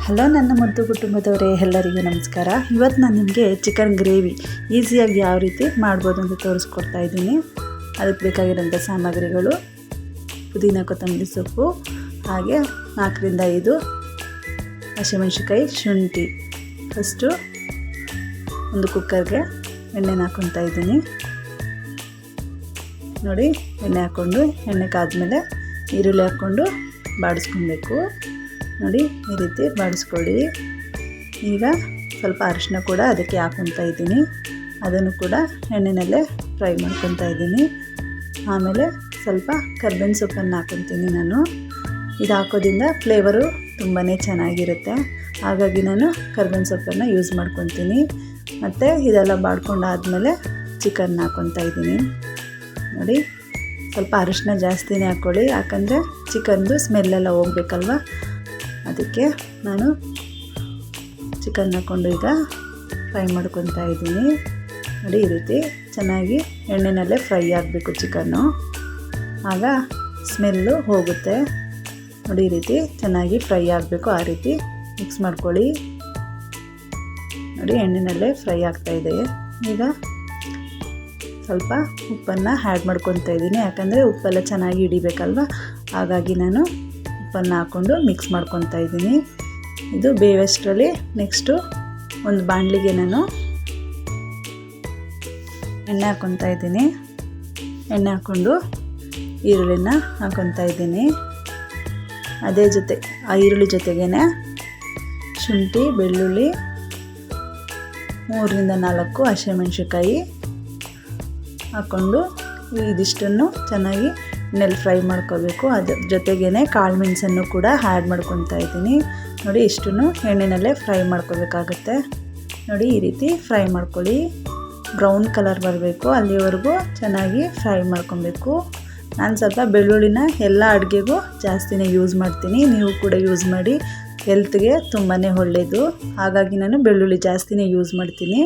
Hello ನನ್ನ ಮುದ್ದು ಕುಟುಂಬದವರೇ, ಎಲ್ಲರಿಗೂ ನಮಸ್ಕಾರ. ಇವತ್ತು ನಾನು ನಿಮಗೆ ಚಿಕನ್ ಗ್ರೇವಿ ಈಸಿಯಾಗಿ ಯಾವ ರೀತಿ ಮಾಡ್ಬೋದು ಅಂತ ತೋರಿಸ್ಕೊಡ್ತಾ ಇದ್ದೀನಿ. ಅದಕ್ಕೆ ಬೇಕಾಗಿರೋಂಥ ಸಾಮಗ್ರಿಗಳು: ಪುದೀನ, ಕೊತ್ತಂಬರಿ ಸೊಪ್ಪು, ಹಾಗೆ 4ರಿಂದ 5 ಹಸಿಮೆಣಸಿನಕಾಯಿ, ಶುಂಠಿ. ಫಸ್ಟು ಒಂದು ಕುಕ್ಕರ್ಗೆ ಎಣ್ಣೆನ ಹಾಕ್ಕೊತಾ ಇದ್ದೀನಿ. ನೋಡಿ, ಎಣ್ಣೆ ಹಾಕ್ಕೊಂಡು ಎಣ್ಣೆ ಕಾದ್ಮೇಲೆ ಈರುಳ್ಳಿ ಹಾಕ್ಕೊಂಡು ಬಾಡಿಸ್ಕೊಬೇಕು. ನೋಡಿ, ಈ ರೀತಿ ಬಾಡಿಸ್ಕೊಳ್ಳಿ. ಈಗ ಸ್ವಲ್ಪ ಅರಿಶಿನ ಕೂಡ ಅದಕ್ಕೆ ಹಾಕ್ಕೊತಾ ಇದ್ದೀನಿ. ಅದನ್ನು ಕೂಡ ಎಣ್ಣೆನಲ್ಲೇ ಫ್ರೈ ಮಾಡ್ಕೊತಾ ಇದ್ದೀನಿ. ಆಮೇಲೆ ಸ್ವಲ್ಪ ಕರ್ಬೇವಿನ ಸೊಪ್ಪನ್ನು ಹಾಕ್ಕೊತೀನಿ ನಾನು. ಇದು ಹಾಕೋದ್ರಿಂದ ಫ್ಲೇವರು ತುಂಬಾ ಚೆನ್ನಾಗಿರುತ್ತೆ. ಹಾಗಾಗಿ ನಾನು ಕರ್ಬೇವಿನ ಸೊಪ್ಪನ್ನು ಯೂಸ್ ಮಾಡ್ಕೊತೀನಿ. ಮತ್ತು ಇದೆಲ್ಲ ಬಾಡ್ಕೊಂಡಾದಮೇಲೆ ಚಿಕನ್ ಹಾಕ್ಕೊತಾ ಇದ್ದೀನಿ. ನೋಡಿ, ಸ್ವಲ್ಪ ಅರಿಶಿನ ಜಾಸ್ತಿನೇ ಹಾಕ್ಕೊಳ್ಳಿ, ಯಾಕಂದರೆ ಚಿಕನ್ದು ಸ್ಮೆಲ್ಲೆಲ್ಲ ಹೋಗ್ಬೇಕಲ್ವ. ಅದಕ್ಕೆ ನಾನು ಚಿಕನ್ ಹಾಕ್ಕೊಂಡು ಈಗ ಫ್ರೈ ಮಾಡ್ಕೊತಾ ಇದ್ದೀನಿ. ನೋಡಿ, ಈ ರೀತಿ ಚೆನ್ನಾಗಿ ಎಣ್ಣೆನಲ್ಲೇ ಫ್ರೈ ಆಗಬೇಕು ಚಿಕನ್ನು, ಆಗ ಸ್ಮೆಲ್ಲು ಹೋಗುತ್ತೆ. ನೋಡಿ, ಈ ರೀತಿ ಚೆನ್ನಾಗಿ ಫ್ರೈ ಆಗಬೇಕು, ಆ ರೀತಿ ಮಿಕ್ಸ್ ಮಾಡ್ಕೊಳ್ಳಿ. ನೋಡಿ, ಎಣ್ಣೆನಲ್ಲೇ ಫ್ರೈ ಆಗ್ತಾಯಿದೆ. ಈಗ ಸ್ವಲ್ಪ ಉಪ್ಪನ್ನು ಆ್ಯಡ್ ಮಾಡ್ಕೊತಾ ಇದ್ದೀನಿ, ಯಾಕಂದರೆ ಉಪ್ಪೆಲ್ಲ ಚೆನ್ನಾಗಿ ಹಿಡಿಬೇಕಲ್ವ. ಹಾಗಾಗಿ ನಾನು ಉಪ್ಪನ್ನು ಹಾಕ್ಕೊಂಡು ಮಿಕ್ಸ್ ಮಾಡ್ಕೊತಾ ಇದ್ದೀನಿ. ಇದು ಬೇವಷ್ಟರಲ್ಲಿ ನೆಕ್ಸ್ಟು ಒಂದು ಬಾಣಲಿಗೆ ನಾನು ಎಣ್ಣೆ ಹಾಕ್ಕೊತಾ ಇದ್ದೀನಿ. ಎಣ್ಣೆ ಹಾಕ್ಕೊಂಡು ಈರುಳ್ಳಿನ ಹಾಕ್ಕೊತಾ ಇದ್ದೀನಿ. ಅದೇ ಜೊತೆ ಆ ಈರುಳ್ಳಿ ಜೊತೆಗೇ ಶುಂಠಿ, ಬೆಳ್ಳುಳ್ಳಿ, 3ರಿಂದ 4 ಹಸಿಮೆಣಸಿನಕಾಯಿ ಹಾಕ್ಕೊಂಡು ಇದಿಷ್ಟನ್ನು ಚೆನ್ನಾಗಿ ಎಣ್ಣೆಲಿ ಫ್ರೈ ಮಾಡ್ಕೋಬೇಕು. ಅದ್ರ ಜೊತೆಗೇ ಕಾಳು ಮೆಣಸನ್ನು ಕೂಡ ಆ್ಯಡ್ ಮಾಡ್ಕೊತಾ ಇದ್ದೀನಿ. ನೋಡಿ, ಇಷ್ಟನ್ನು ಎಣ್ಣೆನಲ್ಲೇ ಫ್ರೈ ಮಾಡ್ಕೋಬೇಕಾಗುತ್ತೆ. ನೋಡಿ, ಈ ರೀತಿ ಫ್ರೈ ಮಾಡ್ಕೊಳ್ಳಿ. ಬ್ರೌನ್ ಕಲರ್ ಬರಬೇಕು, ಅಲ್ಲಿವರೆಗೂ ಚೆನ್ನಾಗಿ ಫ್ರೈ ಮಾಡ್ಕೊಬೇಕು. ನಾನು ಸ್ವಲ್ಪ ಬೆಳ್ಳುಳ್ಳಿನ ಎಲ್ಲ ಅಡುಗೆಗೂ ಜಾಸ್ತಿನೇ ಯೂಸ್ ಮಾಡ್ತೀನಿ. ನೀವು ಕೂಡ ಯೂಸ್ ಮಾಡಿ, ಹೆಲ್ತ್ಗೆ ತುಂಬಾ ಒಳ್ಳೆಯದು. ಹಾಗಾಗಿ ನಾನು ಬೆಳ್ಳುಳ್ಳಿ ಜಾಸ್ತಿನೇ ಯೂಸ್ ಮಾಡ್ತೀನಿ.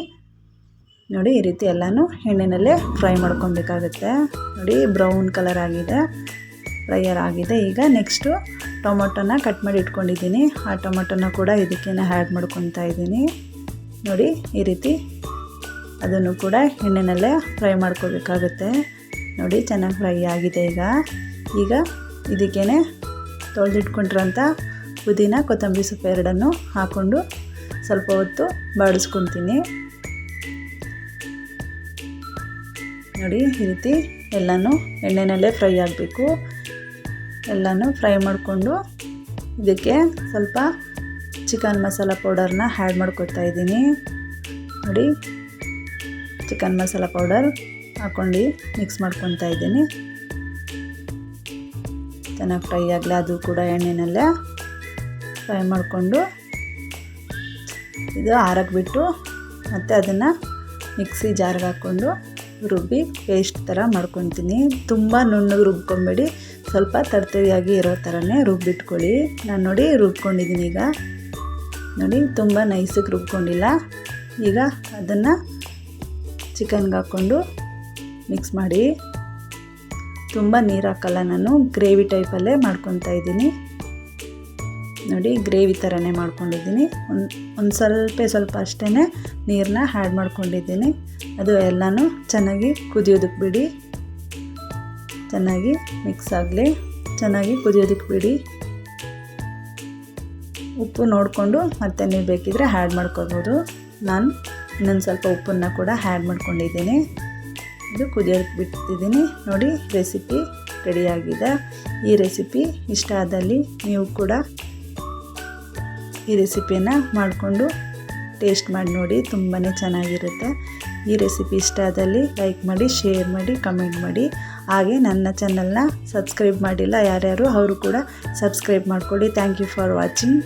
ನೋಡಿ, ಈ ರೀತಿ ಎಲ್ಲನೂ ಎಣ್ಣೆನಲ್ಲೇ ಫ್ರೈ ಮಾಡ್ಕೊಬೇಕಾಗುತ್ತೆ. ನೋಡಿ, ಬ್ರೌನ್ ಕಲರ್ ಆಗಿದೆ, ಫ್ರೈಯರ್ ಆಗಿದೆ. ಈಗ ನೆಕ್ಸ್ಟು ಟೊಮೊಟೊನ ಕಟ್ ಮಾಡಿ ಇಟ್ಕೊಂಡಿದ್ದೀನಿ. ಆ ಟೊಮೊಟೊನ ಕೂಡ ಇದಕ್ಕೆ ಆ್ಯಡ್ ಮಾಡ್ಕೊತಾ ಇದ್ದೀನಿ. ನೋಡಿ, ಈ ರೀತಿ ಅದನ್ನು ಕೂಡ ಎಣ್ಣೆನಲ್ಲೇ ಫ್ರೈ ಮಾಡ್ಕೋಬೇಕಾಗುತ್ತೆ. ನೋಡಿ, ಚೆನ್ನಾಗಿ ಫ್ರೈ ಆಗಿದೆ. ಈಗ ಇದಕ್ಕೇ ತೊಳೆದಿಟ್ಕೊಂಡಿರೋಂಥ ಪುದೀನ, ಕೊತ್ತಂಬರಿ ಸೊಪ್ಪು ಎರಡನ್ನು ಹಾಕ್ಕೊಂಡು ಸ್ವಲ್ಪ ಹೊತ್ತು ಬಾಡಿಸ್ಕೊತೀನಿ. ನೋಡಿ, ಈ ರೀತಿ ಎಲ್ಲನೂ ಎಣ್ಣೆನಲ್ಲೇ ಫ್ರೈ ಆಗಬೇಕು. ಎಲ್ಲನೂ ಫ್ರೈ ಮಾಡಿಕೊಂಡು ಇದಕ್ಕೆ ಸ್ವಲ್ಪ ಚಿಕನ್ ಮಸಾಲ ಪೌಡರ್ನ ಆ್ಯಡ್ ಮಾಡ್ಕೊತಾ ಇದ್ದೀನಿ. ನೋಡಿ, ಚಿಕನ್ ಮಸಾಲ ಪೌಡರ್ ಹಾಕ್ಕೊಂಡು ಮಿಕ್ಸ್ ಮಾಡ್ಕೊತಾ ಇದ್ದೀನಿ. ಚೆನ್ನಾಗಿ ಫ್ರೈ ಆಗಲಿ, ಅದು ಕೂಡ ಎಣ್ಣೆನಲ್ಲೇ ಫ್ರೈ ಮಾಡಿಕೊಂಡು ಇದು ಆರಕ್ಕೆ ಬಿಟ್ಟು ಮತ್ತು ಅದನ್ನು ಮಿಕ್ಸಿ ಜಾರ್ಗೆ ಹಾಕ್ಕೊಂಡು ರುಬ್ಬಿ ಪೇಸ್ಟ್ ಥರ ಮಾಡ್ಕೊತೀನಿ. ತುಂಬ ನುಣ್ಣಗೆ ರುಬ್ಕೊಂಬೇಡಿ, ಸ್ವಲ್ಪ ತರ್ತರಿಯಾಗಿ ಇರೋ ಥರನೇ ರುಬ್ಬಿಟ್ಕೊಳ್ಳಿ. ನಾನು ನೋಡಿ ರುಬ್ಕೊಂಡಿದ್ದೀನಿ. ಈಗ ನೋಡಿ, ತುಂಬ ನೈಸಿಗೆ ರುಬ್ಕೊಂಡಿಲ್ಲ. ಈಗ ಅದನ್ನು ಚಿಕನ್ಗೆ ಹಾಕ್ಕೊಂಡು ಮಿಕ್ಸ್ ಮಾಡಿ. ತುಂಬ ನೀರು ಹಾಕಲ್ಲ, ನಾನು ಗ್ರೇವಿ ಟೈಪಲ್ಲೇ ಮಾಡ್ಕೊತಾ ಇದ್ದೀನಿ. ನೋಡಿ, ಗ್ರೇವಿ ಥರನೇ ಮಾಡ್ಕೊಂಡಿದ್ದೀನಿ. ಒಂದು ಸ್ವಲ್ಪ ಅಷ್ಟೇ ನೀರನ್ನ ಆ್ಯಡ್ ಮಾಡ್ಕೊಂಡಿದ್ದೀನಿ. ಅದು ಎಲ್ಲನೂ ಚೆನ್ನಾಗಿ ಕುದಿಯೋದಕ್ಕೆ ಬಿಡಿ. ಚೆನ್ನಾಗಿ ಮಿಕ್ಸ್ ಆಗಲಿ, ಚೆನ್ನಾಗಿ ಕುದಿಯೋದಕ್ಕೆ ಬಿಡಿ. ಉಪ್ಪು ನೋಡಿಕೊಂಡು ಮತ್ತೆ ನೀವು ಬೇಕಿದ್ರೆ ಆ್ಯಡ್ ಮಾಡ್ಕೋಬೋದು. ನಾನು ಇನ್ನೊಂದು ಸ್ವಲ್ಪ ಉಪ್ಪನ್ನು ಕೂಡ ಆ್ಯಡ್ ಮಾಡ್ಕೊಂಡಿದ್ದೀನಿ. ಇದು ಕುದಿಯೋದಕ್ಕೆ ಬಿಟ್ಟಿದ್ದೀನಿ. ನೋಡಿ, ರೆಸಿಪಿ ರೆಡಿಯಾಗಿದೆ. ಈ ರೆಸಿಪಿ ಇಷ್ಟ ಆದಲ್ಲಿ ನೀವು ಕೂಡ ಈ ರೆಸಿಪಿಯನ್ನು ಮಾಡಿಕೊಂಡು ಟೇಸ್ಟ್ ಮಾಡಿ ನೋಡಿ, ತುಂಬಾ ಚೆನ್ನಾಗಿರುತ್ತೆ. ಈ ರೆಸಿಪಿ ಇಷ್ಟ ಆದಲ್ಲಿ ಲೈಕ್ ಮಾಡಿ, ಶೇರ್ ಮಾಡಿ, ಕಮೆಂಟ್ ಮಾಡಿ. ಹಾಗೆ ನನ್ನ ಚಾನಲ್ನ ಸಬ್ಸ್ಕ್ರೈಬ್ ಮಾಡಿಲ್ಲ ಯಾರ್ಯಾರು, ಅವರು ಕೂಡ ಸಬ್ಸ್ಕ್ರೈಬ್ ಮಾಡ್ಕೊಳ್ಳಿ. Thank you for watching.